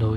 2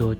2